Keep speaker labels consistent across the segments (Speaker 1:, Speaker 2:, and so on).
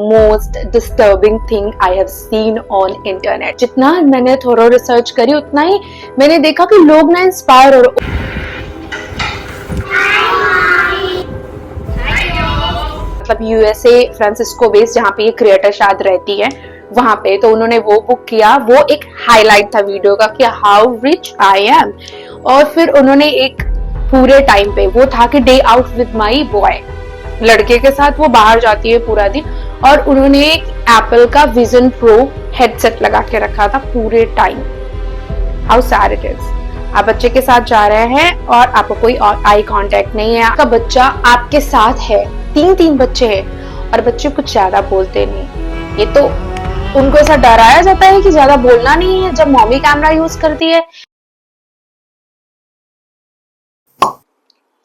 Speaker 1: Most disturbing thing I have seen on internet. जितना मैंने थोड़ा रिसर्च करी उतना ही मैंने देखा कि लोग ना इंस्पायर और मतलब यूएसए फ्रांसिस्को बेस जहाँ पे ये क्रिएटर शायद रहती है वहां पे, तो उन्होंने वो बुक किया। वो एक हाईलाइट था वीडियो का कि हाउ रिच आई एम, और फिर उन्होंने एक पूरे टाइम पे वो था कि day out with my boy, लड़के के साथ वो बाहर जाती है पूरा दिन, और उन्होंने एक एप्पल का विजन प्रो हेडसेट लगा के रखा था पूरे time. How sad it is. आप बच्चे के साथ जा रहे हैं और आपको कोई आई कांटेक्ट नहीं है, आपका बच्चा आपके साथ है, तीन बच्चे हैं और बच्चे कुछ ज्यादा बोलते नहीं। ये तो उनको ऐसा डराया जाता है कि ज्यादा बोलना नहीं है जब मॉमी कैमरा यूज करती है।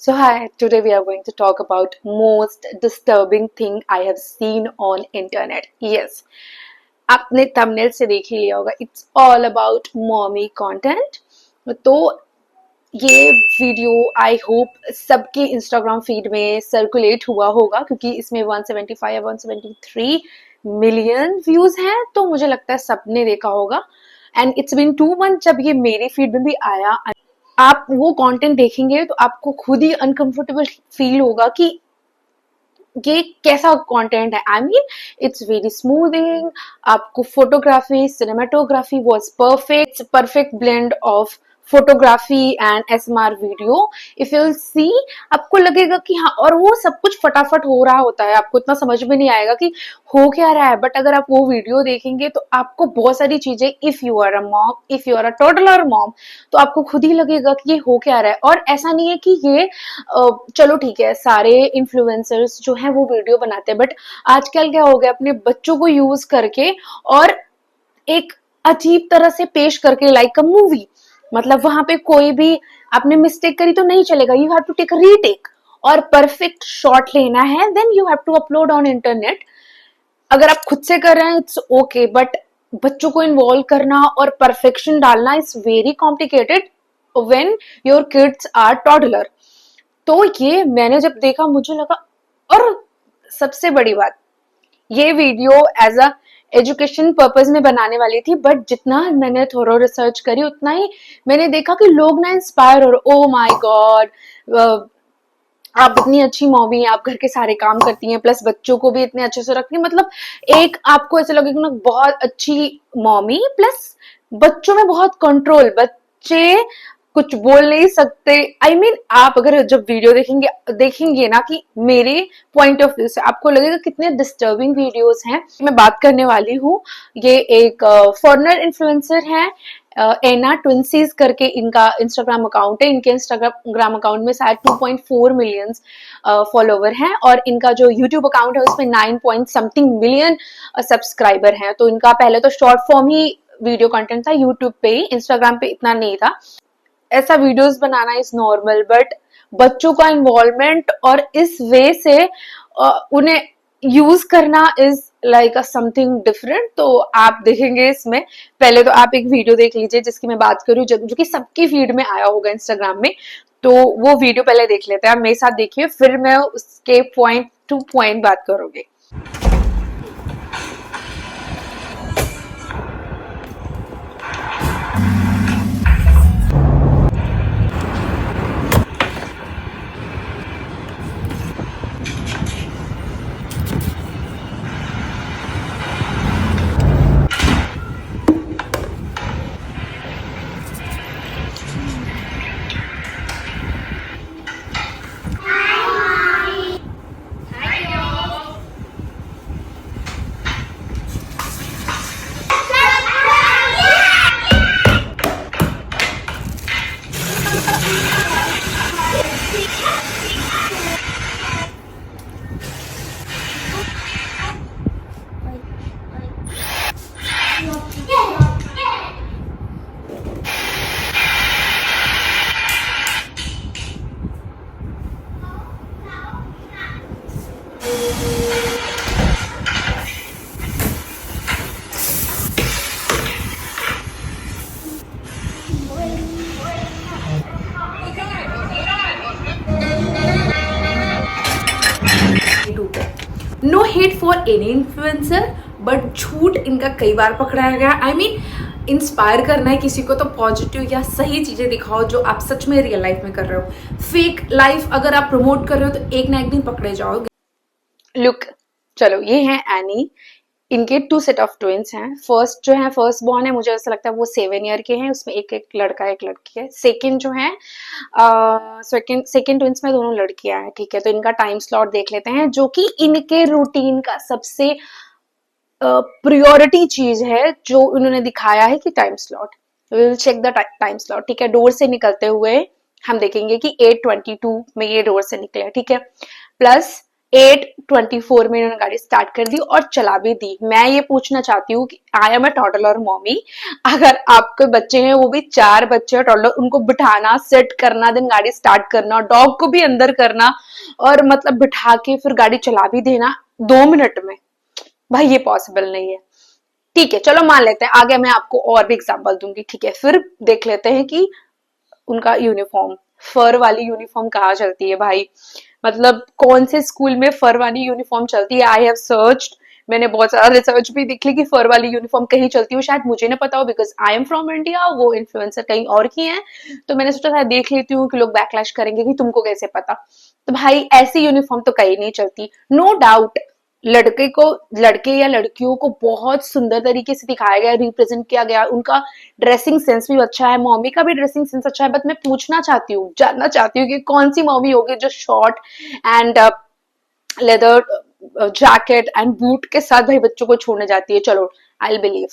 Speaker 1: So hi, today we are going to talk about most disturbing thing I have seen on internet. Yes, आपने thumbnail से देख ही लिया होगा, it's all about mommy content। तो ये वीडियो आई होप सबके इंस्टाग्राम फीड में सर्कुलेट हुआ होगा क्योंकि इसमें 175 या 173 मिलियन व्यूज हैं, तो मुझे लगता है सबने देखा होगा। एंड इट्स बीन 2 मंथ जब ये मेरे फीड में भी आया। आप वो कंटेंट देखेंगे तो आपको खुद ही अनकंफर्टेबल फील होगा कि ये कैसा कंटेंट है। I mean it's very smoothing, आपको photography cinematography was perfect blend of photography and SMR video. If you see आपको लगेगा कि हाँ, और वो सब कुछ फटाफट हो रहा होता है, आपको इतना समझ में नहीं आएगा कि हो क्या रहा है। बट अगर आप वो वीडियो देखेंगे तो आपको बहुत सारी चीजें, if you are a mom, if you are a toddler mom, तो आपको खुद ही लगेगा कि ये हो क्या रहा है। और ऐसा नहीं है कि ये चलो ठीक है सारे इन्फ्लुएंसर्स जो हैं वो वीडियो बनाते हैं, बट आजकल क्या हो गया, अपने बच्चों को यूज करके और एक अजीब तरह से पेश करके, लाइक अ मूवी। मतलब वहां पे कोई भी आपने मिस्टेक करी तो नहीं चलेगा, you have to take retake और परफेक्ट शॉट लेना है, then you have to upload on internet. अगर आप खुद से कर रहे हैं इट्स ओके, बट बच्चों को इन्वॉल्व करना और परफेक्शन डालना is very complicated when your kids are toddler. तो ये मैंने जब देखा मुझे लगा, और सबसे बड़ी बात, ये video as a education purpose में बनाने वाली थी, बट जितना मैंने थोड़ा रिसर्च करी उतना ही मैंने देखा कि लोग ना इंस्पायर हो, ओ माय गॉड आप इतनी अच्छी मॉमी हैं, आप घर के सारे काम करती हैं, प्लस बच्चों को भी इतने अच्छे से रखती हैं। मतलब एक आपको ऐसा लगेगा ना बहुत अच्छी मॉमी, प्लस बच्चों में बहुत कंट्रोल, बच्चे कुछ बोल नहीं सकते। आई मीन आप अगर जब वीडियो देखेंगे ना कि मेरे पॉइंट ऑफ व्यू से आपको लगेगा कितने डिस्टर्बिंग वीडियोस हैं। मैं बात करने वाली हूँ, ये एक फॉरेनर इन्फ्लुएंसर है, एना ट्विंसीज करके इनका इंस्टाग्राम अकाउंट है। इनके इंस्टाग्राम अकाउंट में शायद 2.4 मिलियन फॉलोवर हैं, और इनका जो यूट्यूब अकाउंट है उसमें 9 पॉइंट समथिंग मिलियन सब्सक्राइबर हैं। तो इनका पहले तो शॉर्ट फॉर्म ही वीडियो कंटेंट था यूट्यूब पे ही, इंस्टाग्राम पे इतना नहीं था। ऐसा videos banana is normal, but बच्चों का इन्वॉल्वमेंट और इस वे से उन्हें यूज करना is like a something different. तो आप देखेंगे इसमें, पहले तो आप एक वीडियो देख लीजिए जिसकी मैं बात करूं, जो कि सबकी फीड में आया होगा इंस्टाग्राम में। तो वो वीडियो पहले देख लेते हैं, आप मेरे साथ देखिए, फिर मैं उसके पॉइंट टू पॉइंट बात करूंगी। एनी इन्फ्लुएंसर, बट झूठ इनका कई बार पकड़ाया गया। आई मीन इंस्पायर करना है किसी को तो पॉजिटिव या सही चीजें दिखाओ जो आप सच में रियल लाइफ में कर रहे हो। फेक लाइफ अगर आप प्रमोट कर रहे हो तो एक ना एक दिन पकड़े जाओगे। लुक, चलो ये है एनी, इनके 2 सेट ऑफ ट्विंस हैं। फर्स्ट जो है, फर्स्ट बॉर्न है, मुझे ऐसा लगता है वो 7 ईयर के हैं, उसमें एक एक लड़का एक लड़की है। सेकंड जो है सेकंड ट्विंस में दोनों लड़कियां हैं, ठीक है। तो इनका टाइम स्लॉट देख लेते हैं, जो कि इनके रूटीन का सबसे प्रायोरिटी चीज है जो उन्होंने दिखाया है कि time slot. Will check the time slot, ठीक है। डोर से निकलते हुए हम देखेंगे कि 8:22 में ये डोर से निकले, ठीक है। प्लस 8:24 में इन्होंने गाड़ी स्टार्ट कर दी और चला भी दी। मैं ये पूछना चाहती हूँ कि I am a toddler mommy, अगर आपके बच्चे हैं, वो भी 4 बच्चे हैं टॉडलर, उनको बिठाना, सेट करना, देन गाड़ी स्टार्ट करना, डॉग को भी अंदर करना और मतलब बिठा के फिर गाड़ी चला भी देना 2 मिनट में, भाई ये पॉसिबल नहीं है। ठीक है, चलो मान लेते हैं, आगे मैं आपको और भी एग्जांपल दूंगी, ठीक है। फिर देख लेते हैं कि उनका यूनिफॉर्म, फर वाली यूनिफॉर्म कहाँ चलती है भाई, मतलब कौन से स्कूल में फर वाली यूनिफॉर्म चलती है। आई हैव सर्च्ड, मैंने बहुत सारा रिसर्च भी देख ली कि फर वाली यूनिफॉर्म कहीं चलती है, शायद मुझे ना पता हो because I am from India, वो इन्फ्लुएंसर कहीं और की हैं, तो मैंने सोचा था देख लेती हूँ कि लोग बैकलैश करेंगे कि तुमको कैसे पता। तो भाई ऐसी यूनिफॉर्म तो कहीं नहीं चलती। नो डाउट लड़के या लड़कियों को बहुत सुंदर तरीके से दिखाया गया, रिप्रेजेंट किया गया, उनका ड्रेसिंग सेंस भी अच्छा है, मॉमी का भी ड्रेसिंग सेंस अच्छा है। बट मैं पूछना चाहती हूँ, जानना चाहती हूँ कि कौन सी मॉमी होगी जो short and leather jacket and boot के साथ भाई बच्चों को छोड़ने जाती है। चलो आई बिलीव,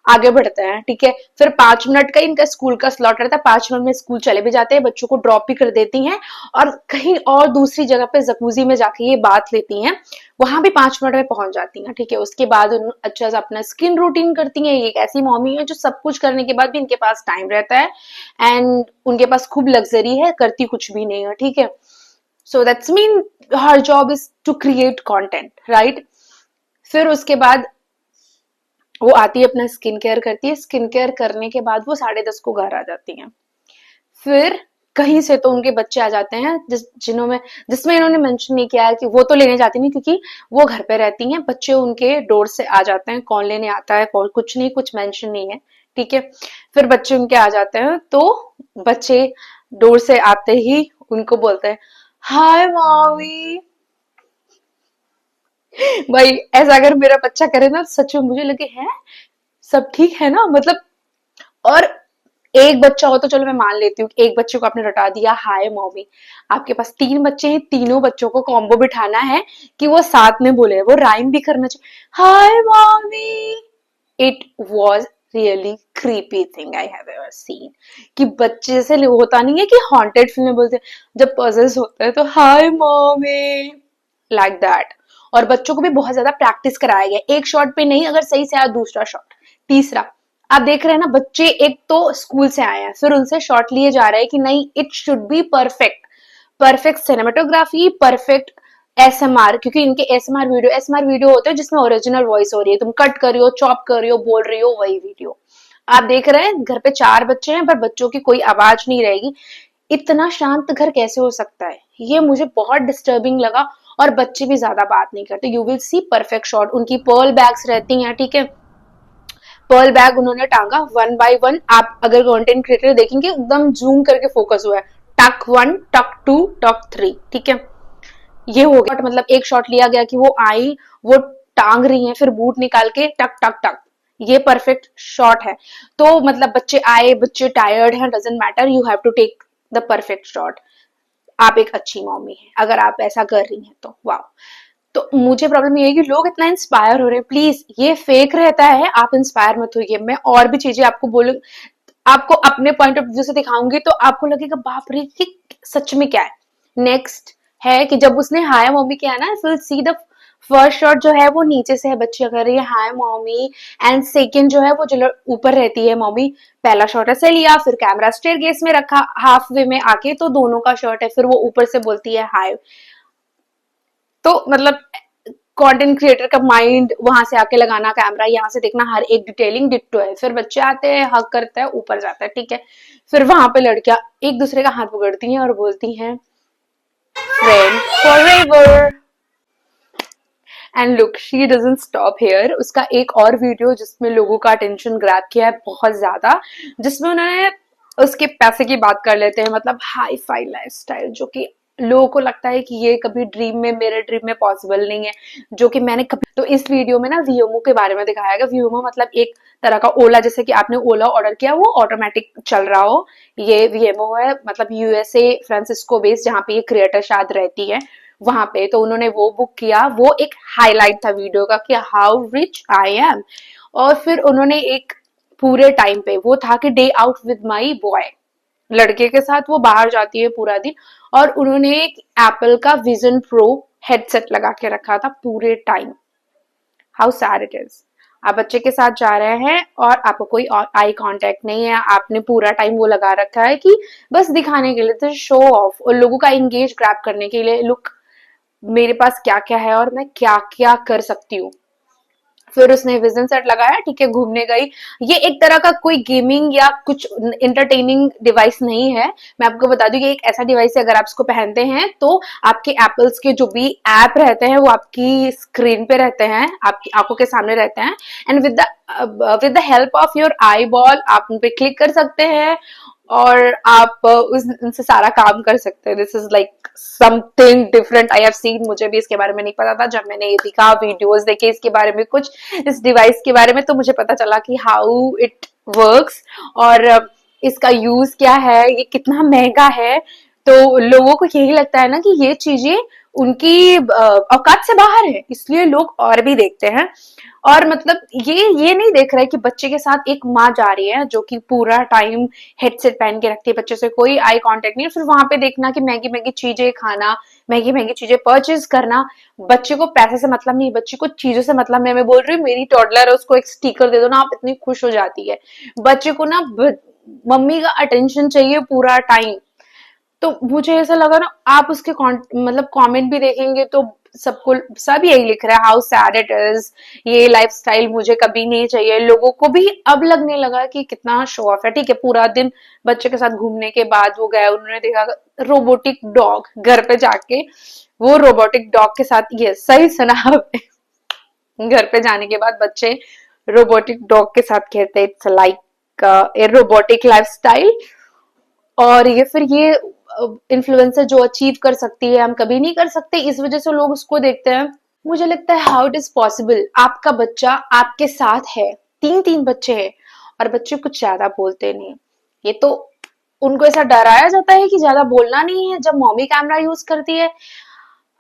Speaker 1: आगे बढ़ते हैं, ठीक है। फिर 5 मिनट का इनका स्कूल का स्लॉट रहता है, 5 मिनट में स्कूल चले भी जाते हैं, बच्चों को ड्रॉप भी कर देती हैं और कहीं और दूसरी जगह पे जकूजी में जाके ये बात लेती हैं, वहां भी 5 मिनट में पहुंच जाती हैं, ठीक है। उसके बाद अच्छा सा अपना स्किन रूटीन करती हैं। ये एक ऐसी मॉमी है जो सब कुछ करने के बाद भी इनके पास टाइम रहता है एंड उनके पास खूब लग्जरी है, करती कुछ भी नहीं है, ठीक है। So that's mean her job is to create content, right. फिर उसके बाद वो आती है, अपना स्किन केयर करती है, स्किन केयर करने के बाद वो 10:30 को घर आ जाती हैं। फिर कहीं से तो उनके बच्चे आ जाते हैं जिसमें इन्होंने मेंशन नहीं किया है कि वो तो लेने जाती नहीं, क्योंकि वो घर पे रहती हैं, बच्चे उनके डोर से आ जाते हैं। कौन लेने आता है, कौन, कुछ नहीं, कुछ मेंशन नहीं है, ठीक है। फिर बच्चे उनके आ जाते हैं, तो बच्चे डोर से आते ही उनको बोलते हैं हाय मॉमी। भाई ऐसा अगर मेरा बच्चा करे ना, सच में मुझे लगे है सब ठीक है ना, मतलब। और एक बच्चा हो तो चलो मैं मान लेती हूँ, एक बच्चे को आपने रटा दिया हाय मॉमी, आपके पास 3 बच्चे हैं, तीनों बच्चों को कॉम्बो बिठाना है कि वो साथ में बोले, वो राइम भी करना चाहिए, hi mommy. It was really creepy thing I have ever seen, कि बच्चे से होता नहीं है कि हॉन्टेड फिल्म में बोलते हैं, जब पजल्स होता है तो हाय मॉमी, लाइक दैट। और बच्चों को भी बहुत ज्यादा प्रैक्टिस कराया गया, एक शॉट पे नहीं, अगर सही से आया दूसरा शॉट, तीसरा। आप देख रहे हैं ना, बच्चे एक तो स्कूल से आए हैं, फिर उनसे शॉट लिए जा रहे हैं कि नहीं, it should be perfect, perfect cinematography, perfect ASMR, क्योंकि इनके एसएमआर वीडियो होते हैं जिसमें ओरिजिनल वॉइस हो रही है, तुम कट कर रही हो, चॉप कर रही हो, बोल रही हो, वही वीडियो। आप देख रहे हैं घर पे 4 बच्चे हैं पर बच्चों की कोई आवाज नहीं रहेगी। इतना शांत घर कैसे हो सकता है, ये मुझे बहुत डिस्टर्बिंग लगा। और बच्चे भी ज्यादा बात नहीं करते, you will see perfect shot. उनकी पर्ल बैग्स रहती हैं, ठीक है, पर्ल बैग उन्होंने टांगा 1 बाय 1। आप अगर कंटेंट क्रिएटर देखेंगे एकदम जूम करके फोकस हुआ है, टक 1, टक 2, टक 3, ठीक है। ये हो गया, मतलब एक शॉट लिया गया कि वो आई, वो टांग रही हैं, फिर बूट निकाल के टक टक टक, ये परफेक्ट शॉट है। तो मतलब बच्चे आए, बच्चे टायर्ड हैं, doesn't matter, you have to take the perfect shot. आप एक अच्छी मॉमी है अगर आप ऐसा कर रही हैं तो, वाह। तो मुझे प्रॉब्लम ये है कि लोग इतना इंस्पायर हो रहे हैं, प्लीज ये फेक रहता है, आप इंस्पायर मत होइए। मैं और भी चीजें आपको बोलूं, आपको अपने पॉइंट ऑफ व्यू से दिखाऊंगी तो आपको लगेगा बाप रे कि सच में क्या है। नेक्स्ट है कि जब उसने हाय मम्मी किया ना, फिर सी द फर्स्ट शॉट जो है वो नीचे से है, बच्ची कर रही है हाय मम्मी, एंड सेकंड जो है वो जो ऊपर रहती है मम्मी। पहला शॉट ऐसे लिया, फिर कैमरा स्टेयरकेस में रखा, हाफ वे में आके तो दोनों का शॉट है, फिर वो ऊपर से बोलती है हाय। तो मतलब कंटेंट क्रिएटर का माइंड वहां से आके लगाना कैमरा, यहाँ से देखना, हर एक डिटेलिंग डिट्टो है। फिर बच्चे आते हैं, हक करता है, ऊपर जाता है, ठीक है। फिर वहां पे लड़कियां एक दूसरे का हाथ पकड़ती हैं और बोलती हैं friend forever. And look she doesn't stop hair. उसका एक और वीडियो जिसमें लोगों का अटेंशन ग्रैब किया है बहुत ज्यादा, जिसमें उन्होंने उसके पैसे की बात कर लेते हैं, मतलब हाई फाई लाइफस्टाइल, जो कि लोगों को लगता है कि ये कभी ड्रीम में, मेरे ड्रीम में पॉसिबल नहीं है, जो कि मैंने कभी। तो इस वीडियो में ना वीएमओ के बारे में दिखाया गया। वीएमओ मतलब एक तरह का ओला, जैसे कि आपने ओला ऑर्डर किया वो ऑटोमेटिक चल रहा हो, ये वीएमओ है। मतलब यूएसए फ्रांसिस्को बेस, जहाँ पे ये क्रिएटर शायद रहती है वहां पे। तो उन्होंने वो बुक किया, वो एक हाईलाइट था वीडियो का कि हाउ रिच आई एम। और फिर उन्होंने एक पूरे टाइम पे वो था कि day out with my boy, लड़के के साथ वो बाहर जाती है पूरा दिन, और उन्होंने एक एप्पल का विजन प्रो हेडसेट लगा के रखा था पूरे time. How sad it is. आप बच्चे के साथ जा रहे हैं और आपको कोई आई कांटेक्ट नहीं है, आपने पूरा टाइम वो लगा रखा है कि बस दिखाने के लिए, शो ऑफ, और लोगों का एंगेज ग्रैब करने के लिए, लुक मेरे पास क्या क्या है और मैं क्या क्या कर सकती हूँ। फिर उसने विजन सेट लगाया, ठीक है, घूमने गई। ये एक तरह का कोई गेमिंग या कुछ इंटरटेनिंग डिवाइस नहीं है। मैं आपको बता दूं कि एक ऐसा डिवाइस है, अगर आप इसको पहनते हैं तो आपके एप्पल्स के जो भी ऐप रहते हैं वो आपकी स्क्रीन पे रहते हैं, आपकी आंखों के सामने रहते हैं, and with the help of your eye ball आप उन पे क्लिक कर सकते हैं और आप उनसे सारा काम कर सकते हैं। This is like something different I have seen. मुझे भी इसके बारे में नहीं पता था, जब मैंने ये दिखा, वीडियोस देखे इसके बारे में, कुछ इस डिवाइस के बारे में, तो मुझे पता चला कि हाउ इट वर्क्स और इसका यूज क्या है, ये कितना महंगा है। तो लोगों को यही लगता है ना कि ये चीजें उनकी औकात से बाहर है, इसलिए लोग और भी देखते हैं। और मतलब ये नहीं देख रहे कि बच्चे के साथ एक माँ जा रही है जो कि पूरा टाइम हेडसेट पहन के रखती है, बच्चे से कोई आई कांटेक्ट नहीं, फिर वहां पे देखना कि महंगी महंगी चीजें खाना, महंगी महंगी चीजें परचेज करना। बच्चे को पैसे से मतलब नहीं, बच्चे को चीजों से मतलब नहीं। मैं बोल रही हूँ मेरी टॉडलर है, उसको एक स्टिकर दे दो ना, आप इतनी खुश हो जाती है। बच्चे को ना मम्मी का अटेंशन चाहिए पूरा टाइम। तो मुझे ऐसा लगा ना, आप उसके मतलब कमेंट भी देखेंगे तो सबको, सब यही लिख रहा है हाउ सैड इट इज, ये लाइफस्टाइल मुझे कभी नहीं चाहिए। लोगों को भी अब लगने लगा कि कितना शो ऑफ है। ठीक है, पूरा दिन बच्चे के साथ घूमने के बाद वो गए, उन्होंने देखा रोबोटिक डॉग घर पे जाके, वो रोबोटिक डॉग के साथ, ये सही सुना आपने, घर पे जाने के बाद बच्चे रोबोटिक डॉग के साथ खेलते। It's like a robotic lifestyle. और ये फिर ये इन्फ्लुएंसर जो अचीव कर सकती है हम कभी नहीं कर सकते, इस वजह से लोग उसको देखते हैं। मुझे लगता है हाउ इट इज पॉसिबल, आपका बच्चा आपके साथ है, तीन तीन बच्चे हैं और बच्चे कुछ ज्यादा बोलते नहीं। ये तो उनको ऐसा डराया जाता है कि ज्यादा बोलना नहीं है जब मॉमी कैमरा यूज करती है।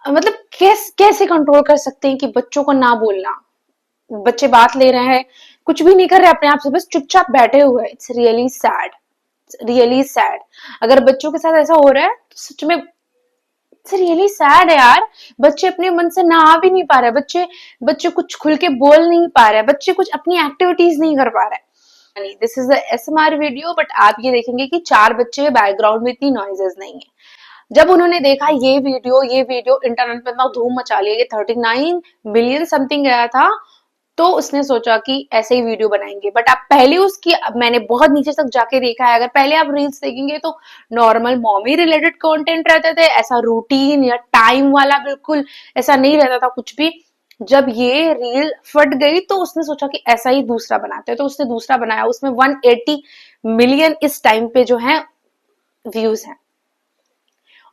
Speaker 1: मतलब कैसे कंट्रोल कर सकते हैं कि बच्चों को ना बोलना। बच्चे बात ले रहे हैं, कुछ भी नहीं कर रहे अपने आप से, बस चुपचाप बैठे हुए हैं। It's really sad, really sad. अगर बच्चों के साथ ऐसा हो रहा है तो सच में इट्स रियली सैड है यार। बच्चे अपने मन से नहा भी नहीं पा रहे, बच्चे बच्चे कुछ खुल के बोल नहीं पा रहे, बच्चे कुछ अपनी एक्टिविटीज नहीं कर पा रहे। This is ASMR video, but आप ये देखेंगे कि चार बच्चे बैकग्राउंड में, इतनी नॉइजेस नहीं है। जब उन्होंने देखा ये वीडियो इंटरनेट पे इतना धूम मचा लिया कि 39 मिलियन समथिंग गया था, तो उसने सोचा कि ऐसे ही वीडियो बनाएंगे। बट आप पहले उसकी, मैंने बहुत नीचे तक जाके देखा है, अगर पहले आप रील्स देखेंगे तो नॉर्मल मॉमी रिलेटेड कंटेंट रहते थे, ऐसा रूटीन या टाइम वाला बिल्कुल ऐसा नहीं रहता था कुछ भी। जब ये रील फट गई तो उसने सोचा कि ऐसा ही दूसरा बनाते हैं, तो उसने दूसरा बनाया, उसमें 180 मिलियन इस टाइम पे जो है व्यूज हैं।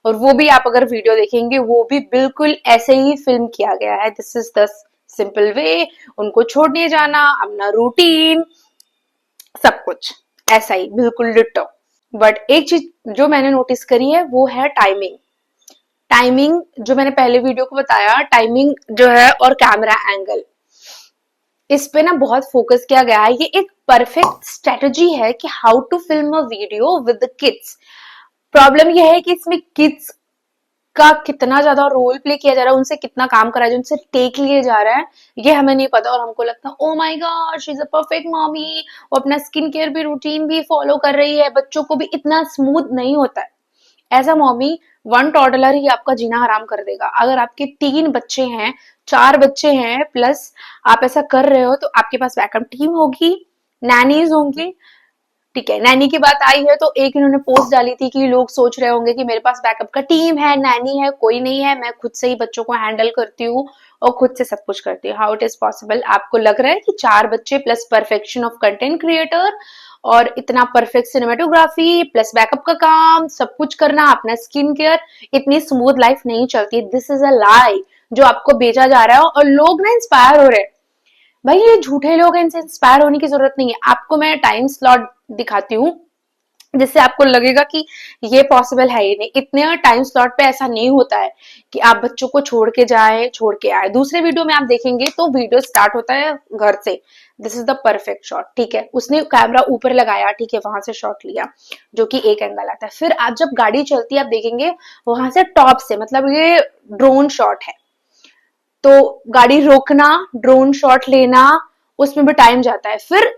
Speaker 1: और वो भी आप अगर वीडियो देखेंगे वो भी बिल्कुल ऐसे ही फिल्म किया गया है। This is the simple way, उनको छोड़ने जाना, अपना रूटीन, सब कुछ ऐसा ही बिल्कुल डिट्टो। बट एक चीज जो मैंने नोटिस करी है वो है टाइमिंग। टाइमिंग जो मैंने पहले वीडियो को बताया, टाइमिंग जो है और कैमरा एंगल, इस पे ना बहुत फोकस किया गया है। ये एक परफेक्ट स्ट्रेटजी है कि how to film a video with the kids. Problem यह है कि इसमें किड्स का कितना ज्यादा रोल प्ले किया जा रहा है, उनसे कितना काम कराया जा रहा है, उनसे टेक लिए जा रहा है, ये हमें नहीं पता। और हमको लगता है oh my god she is a perfect mommy, वो अपना स्किन केयर भी, रूटीन भी फॉलो कर रही है, बच्चों को भी इतना स्मूथ नहीं होता है। As a mommy, one toddler ही आपका जीना हराम कर देगा। अगर आपके तीन बच्चे हैं, चार बच्चे हैं प्लस, आप ऐसा कर रहे हो तो आपके पास बैकअप टीम होगी, नैनीज होंगी, ठीक है, नैनी की बात आई है तो एक इन्होंने पोस्ट डाली थी कि लोग सोच रहे होंगे कि मेरे पास बैकअप का टीम है, नैनी है, कोई नहीं है, मैं खुद से ही बच्चों को हैंडल करती हूँ और खुद से सब कुछ करती हूँ। How it is possible? आपको लग रहा है कि 4 बच्चे plus perfection of content creator और इतना परफेक्ट सिनेमेटोग्राफी प्लस बैकअप का काम सब कुछ करना, अपना स्किन केयर, इतनी स्मूथ लाइफ नहीं चलती। दिस इज अ लाई जो आपको बेचा जा रहा है और लोग ना इंस्पायर हो रहे हैं। भाई ये झूठे लोग हैं, इनसे इंस्पायर होने की जरूरत नहीं है। आपको मैं टाइम स्लॉट दिखाती हूँ जिससे आपको लगेगा कि ये पॉसिबल है ही नहीं। इतने टाइम स्लॉट पे ऐसा नहीं होता है कि आप बच्चों को छोड़ के जाए छोड़ के आए। दूसरे वीडियो में आप देखेंगे तो वीडियो स्टार्ट होता है घर से, this is the perfect shot, ठीक है, उसने कैमरा ऊपर लगाया, ठीक है, वहां से शॉट लिया जो कि एक एंगल आता है। फिर आप जब गाड़ी चलती है आप देखेंगे वहां से टॉप से, मतलब ये ड्रोन शॉट है, तो गाड़ी रोकना, ड्रोन शॉट लेना, उसमें भी टाइम जाता है। फिर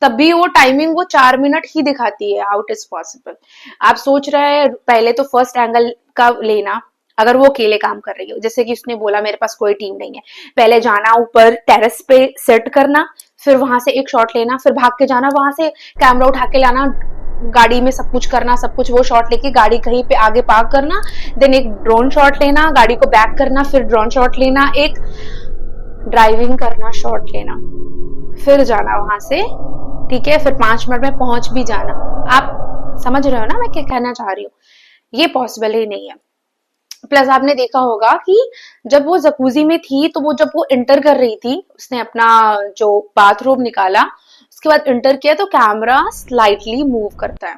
Speaker 1: तभी वो टाइमिंग वो 4 मिनट ही दिखाती है। How it is possible? आप सोच रहे हैं पहले तो फर्स्ट एंगल का लेना, अगर वो अकेले काम कर रही हो, जैसे कि उसने बोला मेरे पास कोई टीम नहीं है, पहले जाना ऊपर टेरेस पे सेट करना, फिर वहां से एक शॉट लेना, फिर भाग के जाना, वहां से कैमरा उठा के लाना, गाड़ी में सब कुछ करना, सब कुछ वो शॉट लेके गाड़ी कहीं पे आगे पार्क करना, देन एक ड्रोन शॉट लेना, गाड़ी को बैक करना, फिर ड्रोन शॉट लेना, एक ड्राइविंग करना, शॉट लेना, फिर जाना वहां से, ठीक है, फिर 5 मिनट में पहुंच भी जाना। आप समझ रहे हो ना मैं क्या कहना चाह रही हूँ? ये पॉसिबल ही नहीं है। प्लस आपने देखा होगा कि जब वो जकूजी में थी तो वो जब वो इंटर कर रही थी, उसने अपना जो बाथरूम निकाला, उसके बाद इंटर किया तो कैमरा स्लाइटली मूव करता है।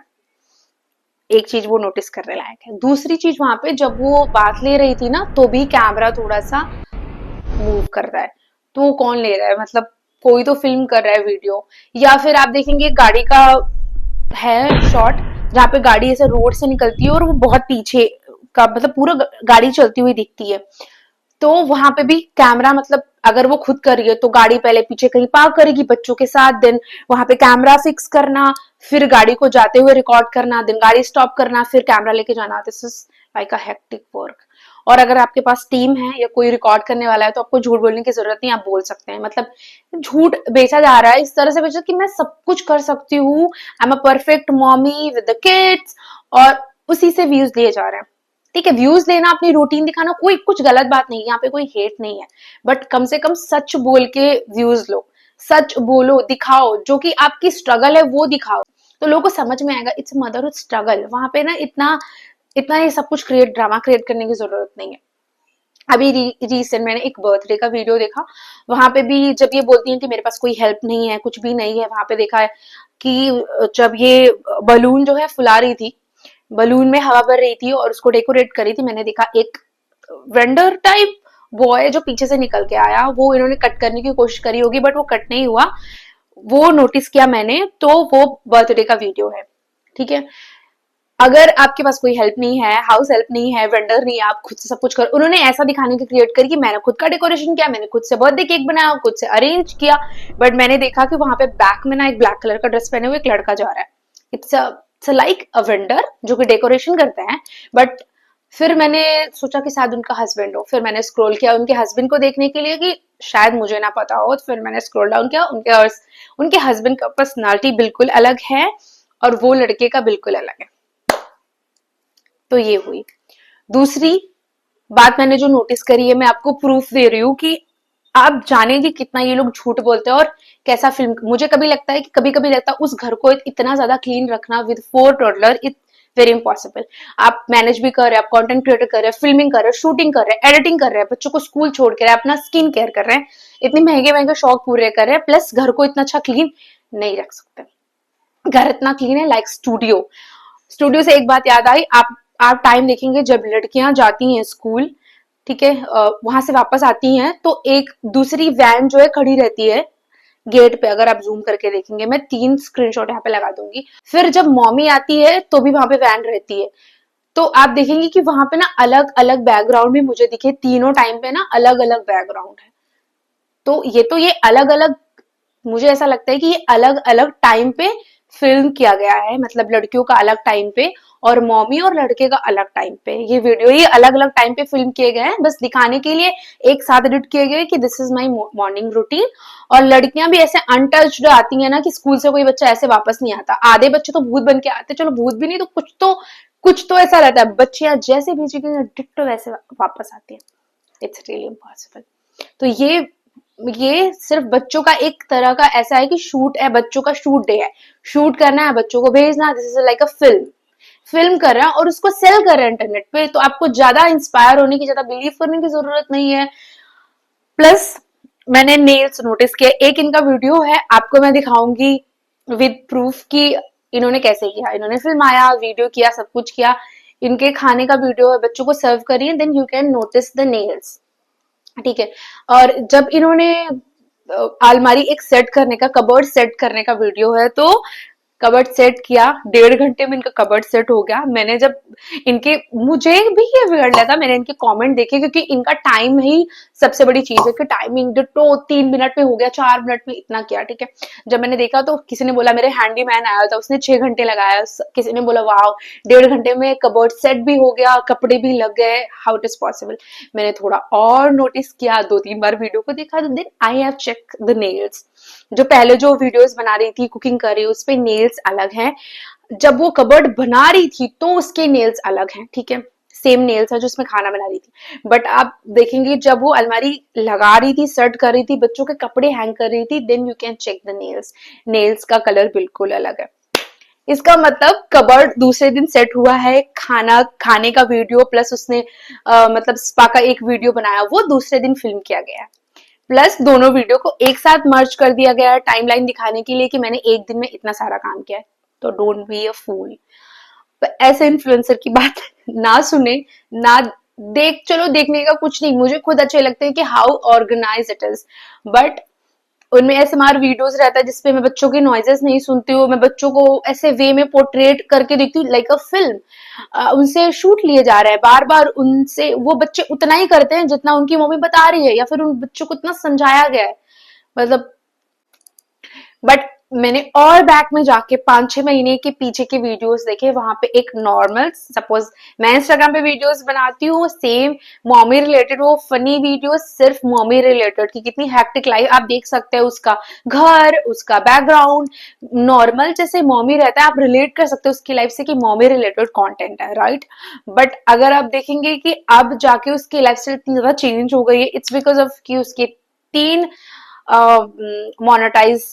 Speaker 1: एक चीज वो नोटिस करने लायक है। दूसरी चीज वहां पे जब वो बात ले रही थी ना तो भी कैमरा थोड़ा सा मूव कर रहा है। तो वो कौन ले रहा है? मतलब कोई तो फिल्म कर रहा है वीडियो। या फिर आप देखेंगे गाड़ी का है शॉट जहाँ पे गाड़ी ऐसे रोड से निकलती है और वो बहुत पीछे का, मतलब पूरा गाड़ी चलती हुई दिखती है, तो वहां पे भी कैमरा, मतलब अगर वो खुद कर रही है तो गाड़ी पहले पीछे कहीं पार्क करेगी बच्चों के साथ, देन वहां पे कैमरा फिक्स करना, फिर गाड़ी को जाते हुए रिकॉर्ड करना, देन गाड़ी स्टॉप करना, फिर कैमरा लेके जाना। This is like a hectic work. और अगर आपके पास टीम है या कोई रिकॉर्ड करने वाला है तो आपको झूठ बोलने की जरूरत नहीं, आप बोल सकते हैं। मतलब झूठ बेचा जा रहा है, इस तरह से बेचा कि मैं सब कुछ कर सकती हूँ, I am a perfect mommy with the kids, और उसी से व्यूज लिए जा रहे हैं। ठीक है, व्यूज लेना, अपनी रूटीन दिखाना, कोई कुछ गलत बात नहीं है, यहाँ पे कोई हेट नहीं है, बट कम से कम सच बोल के व्यूज लो, सच बोलो, दिखाओ, जो कि आपकी स्ट्रगल है वो दिखाओ, तो लोगों को समझ में आएगा इट्स मदरहुड स्ट्रगल। वहां पे ना इतना इतना ये सब कुछ ड्रामा क्रिएट करने की जरूरत नहीं है। अभी रिसेंट मैंने एक बर्थडे का वीडियो देखा, वहां पे भी जब ये बोलती है कि मेरे पास कोई हेल्प नहीं है, कुछ भी नहीं है, वहां पे देखा है कि जब ये बलून जो है फुला रही थी, बलून में हवा भर रही थी और उसको डेकोरेट करी थी, मैंने देखा एक वेंडर टाइप बॉय जो पीछे से निकल के आया, वो इन्होंने कट करने की कोशिश करी होगी बट वो कट नहीं हुआ, वो नोटिस किया मैंने, तो वो बर्थडे का वीडियो है। ठीक है, अगर आपके पास कोई हेल्प नहीं है, हाउस हेल्प नहीं है, वेंडर नहीं है, आप खुद से सब कुछ कर, उन्होंने ऐसा दिखाने की क्रिएट करी कि मैंने खुद का डेकोरेशन किया, मैंने खुद से बर्थडे केक बनाया, खुद से अरेंज किया, बट मैंने देखा कि वहां पे बैक में ना एक ब्लैक कलर का ड्रेस पहने हुए एक लड़का जा रहा है। इट्स लाइक अ वेंडर जो कि डेकोरेशन करते हैं, बट फिर मैंने सोचा कि शायद उनका हस्बैंड हो, फिर मैंने स्क्रॉल किया उनके हस्बैंड को देखने के लिए कि शायद मुझे ना पता हो, तो फिर मैंने स्क्रॉल डाउन किया, उनके हस्बैंड का पर्सनालिटी बिल्कुल अलग है और वो लड़के का बिल्कुल अलग है। तो ये हुई दूसरी बात। मैंने जो नोटिस करी है, मैं आपको प्रूफ दे रही हूँ कि आप जानेंगे कितना ये लोग झूठ बोलते हैं और कैसा फिल्म। मुझे कभी लगता है कि कभी कभी लगता है उस घर को इतना ज्यादा क्लीन रखना with 4 toddler it very impossible. आप मैनेज भी कर रहे हैं, आप कंटेंट क्रिएटर कर रहे हैं, फिल्मिंग कर रहे हैं, शूटिंग कर रहे हैं, एडिटिंग कर रहे हैं, बच्चों को स्कूल छोड़ के रहे हैं, अपना स्किन केयर कर रहे हैं, इतने महंगे महंगे शौक पूरे कर रहे हैं, प्लस घर को इतना अच्छा क्लीन नहीं रख सकते। घर इतना क्लीन है लाइक स्टूडियो। स्टूडियो से एक बात याद आई, आप टाइम देखेंगे जब लड़कियां जाती हैं स्कूल, ठीक है, वहां से वापस आती हैं तो एक दूसरी वैन जो है खड़ी रहती है गेट पे। अगर आप जूम करके देखेंगे, मैं 3 स्क्रीनशॉट यहाँ पे लगा दूंगी। फिर जब मॉमी आती है तो भी वहां पे वैन रहती है, तो आप देखेंगे कि वहां पे ना अलग अलग बैकग्राउंड भी मुझे दिखे, तीनों टाइम पे ना अलग अलग बैकग्राउंड है। तो ये अलग अलग, मुझे ऐसा लगता है कि ये अलग अलग टाइम पे फिल्म किया गया है, मतलब लड़कियों का अलग टाइम पे और मॉमी और लड़के का अलग टाइम पे। ये वीडियो ही अलग अलग टाइम पे फिल्म किए गए हैं, बस दिखाने के लिए एक साथ एडिट किए गए कि this is my morning routine. और लड़कियां भी ऐसे अनटच्ड आती है ना कि स्कूल से कोई बच्चा ऐसे वापस नहीं आता। आधे बच्चे तो भूत बन के आते, चलो भूत भी नहीं तो कुछ तो ऐसा रहता है, बच्चियां जैसे भेजी गई डिट्टो वैसे वापस आती है। It's really impossible. तो ये सिर्फ बच्चों का एक तरह का ऐसा है कि शूट है, बच्चों का शूट डे है, शूट करना है, बच्चों को भेजना, this is like a film कर रहा है और उसको सेल कर रहा है इंटरनेट पे। तो आपको ज्यादा इंस्पायर होने की, ज्यादा बिलीव करने की जरूरत नहीं है। प्लस मैंने नेल्स नोटिस किया, एक इनका वीडियो है, आपको मैं दिखाऊंगी विद प्रूफ कि इन्होंने कैसे किया। इन्होंने फिल्माया, वीडियो किया, सब कुछ किया। इनके खाने का वीडियो है, बच्चों को सर्व करिए, then you can notice the nails. ठीक है। और जब इन्होंने अलमारी एक सेट करने का, कबर्ड सेट करने का वीडियो है, तो कबर्ड सेट किया, 1.5 घंटे में इनका कबर्ड सेट हो गया। मैंने जब इनके, मुझे भी ये वियर्ड लगा, मैंने इनके कमेंट देखे, क्योंकि इनका टाइम ही सबसे बड़ी चीज है कि टाइमिंग तो 3 मिनट में हो गया, 4 मिनट में इतना किया। ठीक है। जब मैंने देखा तो किसी ने बोला, मेरे हैंडीमैन आया था, उसने 6 घंटे लगाया। किसी ने बोला वाह, 1.5 घंटे में कबर्ड सेट भी हो गया, कपड़े भी लग गए, हाउ इट इज पॉसिबल। मैंने थोड़ा और नोटिस किया, 2-3 बार वीडियो को देखा, तो then I have check the nails. जो पहले जो वीडियोस बना रही थी कुकिंग कर रही, उस पे नेल्स अलग हैं। जब वो कबर्ड बना रही थी तो उसके नेल्स अलग हैं। ठीक है। सेम नेल्स है जो उसमें खाना बना रही थी, बट आप देखेंगे जब वो अलमारी लगा रही थी, सेट कर रही थी, बच्चों के कपड़े हैंग कर रही थी, then you can check the nails. Nails का कलर बिल्कुल अलग है। इसका मतलब कबर्ड दूसरे दिन सेट हुआ है, खाना खाने का वीडियो प्लस उसने मतलब स्पा का एक वीडियो बनाया, वो दूसरे दिन फिल्म किया गया है। प्लस दोनों वीडियो को एक साथ मर्ज कर दिया गया है टाइमलाइन दिखाने के लिए कि मैंने एक दिन में इतना सारा काम किया है। तो डोंट बी अ फूल। ऐसे इन्फ्लुएंसर की बात ना सुने, ना चलो देखने का कुछ नहीं, मुझे खुद अच्छे लगते हैं कि how organize it is, but उनमें एसएमआर वीडियोस रहता है जिसपे मैं बच्चों के नॉइजेस नहीं सुनती हूँ, मैं बच्चों को ऐसे वे में पोर्ट्रेट करके देखती हूँ लाइक अ फिल्म। उनसे शूट लिए जा रहा है, बार बार उनसे वो बच्चे उतना ही करते हैं जितना उनकी मम्मी बता रही है, या फिर उन बच्चों को इतना समझाया गया है, मतलब। बट मैंने और बैक में जाके 5-6 महीने के पीछे के वीडियोस देखे, वहां पे एक नॉर्मल, सपोज मैं इंस्टाग्राम पे वीडियोस बनाती हूँ सेम मॉमी रिलेटेड, वो फनी वीडियोस सिर्फ मॉमी रिलेटेड की, कितनी हैक्टिक लाइफ आप देख सकते हैं, उसका घर, उसका बैकग्राउंड नॉर्मल जैसे मॉमी रहता है, आप रिलेट कर सकते हो उसकी लाइफ से कि मॉमी रिलेटेड कंटेंट है, राइट। बट अगर आप देखेंगे कि अब जाके उसकी लाइफ स्टाइल इतनी ज्यादा चेंज हो गई है, इट्स बिकॉज ऑफ कि उसके 3 मोनेटाइज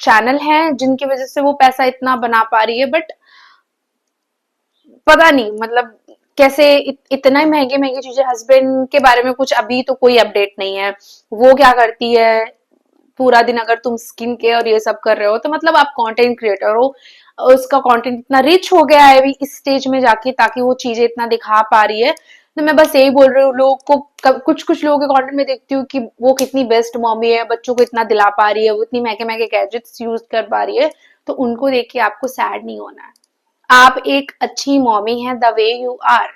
Speaker 1: चैनल हैं जिनकी वजह से वो पैसा इतना बना पा रही है। बट पता नहीं, मतलब कैसे इतना ही महंगे महंगे चीजें। हस्बैंड के बारे में कुछ अभी तो कोई अपडेट नहीं है, वो क्या करती है पूरा दिन। अगर तुम स्किन केयर और ये सब कर रहे हो तो मतलब आप कंटेंट क्रिएटर हो, उसका कंटेंट इतना रिच हो गया है अभी इस स्टेज में जाके, ताकि वो चीजें इतना दिखा पा रही है। तो मैं बस यही बोल रही हूँ, लोग को कुछ कुछ लोगों के कंटेंट में देखती हूँ कि वो कितनी बेस्ट मॉमी है, बच्चों को इतना दिला पा रही है, वो इतनी महंगे महंगे गैजेट्स यूज कर पा रही है, तो उनको देख के आपको सैड नहीं होना है। आप एक अच्छी मॉमी है द वे यू आर।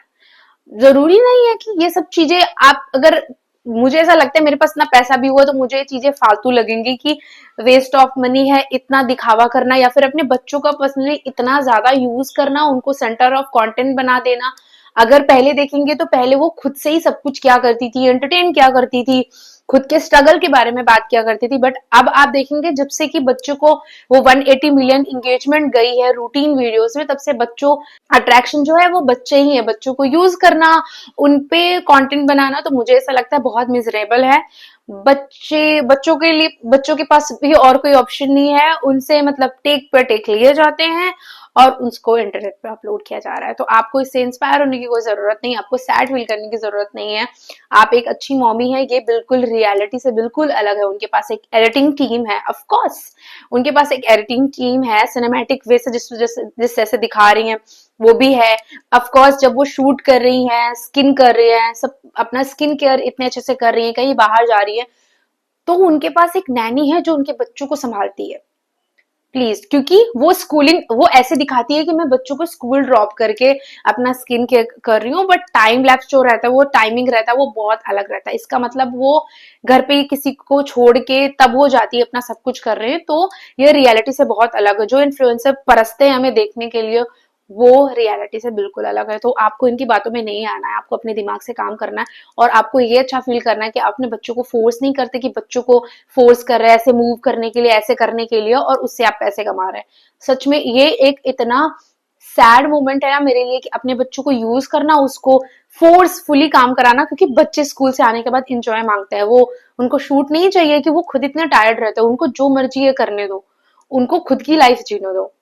Speaker 1: जरूरी नहीं है कि ये सब चीजें आप, अगर मुझे ऐसा लगता है मेरे पास इतना पैसा भी हुआ तो मुझे ये चीजें फालतू लगेंगी कि वेस्ट ऑफ मनी है इतना दिखावा करना, या फिर अपने बच्चों का पर्सनली इतना ज्यादा यूज करना, उनको सेंटर ऑफ कंटेंट बना देना। अगर पहले देखेंगे तो पहले वो खुद से ही सब कुछ क्या करती थी, एंटरटेन क्या करती थी, खुद के स्ट्रगल के बारे में बात क्या करती थी। बट अब आप देखेंगे जब से कि बच्चों को वो 180 मिलियन इंगेजमेंट गई है रूटीन वीडियोस में, तब से बच्चों अट्रैक्शन जो है वो बच्चे ही है। बच्चों को यूज करना, उनपे कंटेंट बनाना, तो मुझे ऐसा लगता है बहुत मिजरेबल है। बच्चों के लिए, बच्चों के पास भी और कोई ऑप्शन नहीं है, उनसे मतलब टेक पे टेक लिए जाते हैं और उसको इंटरनेट पे अपलोड किया जा रहा है। तो आपको इससे इंस्पायर होने की कोई जरूरत नहीं, आपको सैड फील करने की जरूरत नहीं है। आप एक अच्छी मॉमी है, ये बिल्कुल रियलिटी से बिल्कुल अलग है। उनके पास एक एडिटिंग टीम है, ऑफ कोर्स उनके पास एक एडिटिंग टीम है, सिनेमैटिक वे से जिस जैसे दिखा रही हैं वो भी है। ऑफ कोर्स जब वो शूट कर रही हैं, स्किन कर रही हैं, सब अपना स्किन केयर इतने अच्छे से कर रही हैं, कहीं बाहर जा रही है तो उनके पास एक नैनी है जो उनके बच्चों को संभालती है। प्लीज, क्योंकि वो स्कूलिंग वो ऐसे दिखाती है कि मैं बच्चों को स्कूल ड्रॉप करके अपना स्किन केयर कर रही हूँ, बट टाइम लैप्स जो रहता है, वो टाइमिंग रहता है, वो बहुत अलग रहता है। इसका मतलब वो घर पे किसी को छोड़ के तब वो जाती है, अपना सब कुछ कर रहे हैं। तो ये रियलिटी से बहुत अलग है। जो इन्फ्लुएंसर परसते हैं हमें देखने के लिए, वो रियलिटी से बिल्कुल अलग है। तो आपको इनकी बातों में नहीं आना है, आपको अपने दिमाग से काम करना है और आपको ये अच्छा फील करना है कि आप अपने बच्चों को फोर्स नहीं करते कि बच्चों को फोर्स कर रहे हैं ऐसे मूव करने के लिए, ऐसे करने के लिए, और उससे आप पैसे कमा रहे हैं। सच में ये एक इतना सैड मोमेंट है ना मेरे लिए कि अपने बच्चों को यूज करना, उसको फोर्सफुली काम कराना, क्योंकि बच्चे स्कूल से आने के बाद इंजॉय मांगते हैं, वो उनको शूट नहीं चाहिए कि वो खुद इतने टायर्ड रहते हैं, उनको जो मर्जी है करने दो, उनको खुद की लाइफ जीने दो।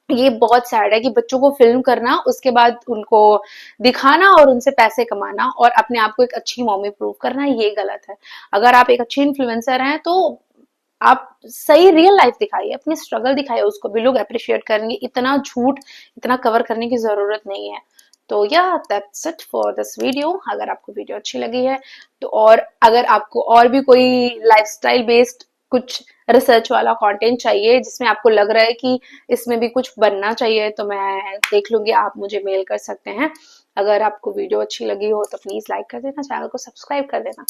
Speaker 1: ये बहुत सैड है कि बच्चों को फिल्म करना, उसके बाद उनको दिखाना और उनसे पैसे कमाना और अपने आप को एक अच्छी मॉमी प्रूव करना, ये गलत है। अगर आप एक अच्छे इन्फ्लुएंसर हैं तो आप सही रियल लाइफ दिखाइए, अपनी स्ट्रगल दिखाइए, उसको भी लोग अप्रिशिएट करेंगे। इतना झूठ, इतना कवर करने की जरूरत नहीं है। तो या that's it for this video. अगर आपको वीडियो अच्छी लगी है तो, और अगर आपको और भी कोई लाइफस्टाइल बेस्ड कुछ रिसर्च वाला कंटेंट चाहिए जिसमें आपको लग रहा है कि इसमें भी कुछ बनना चाहिए, तो मैं देख लूंगी, आप मुझे मेल कर सकते हैं। अगर आपको वीडियो अच्छी लगी हो तो प्लीज लाइक कर देना, चैनल को सब्सक्राइब कर देना।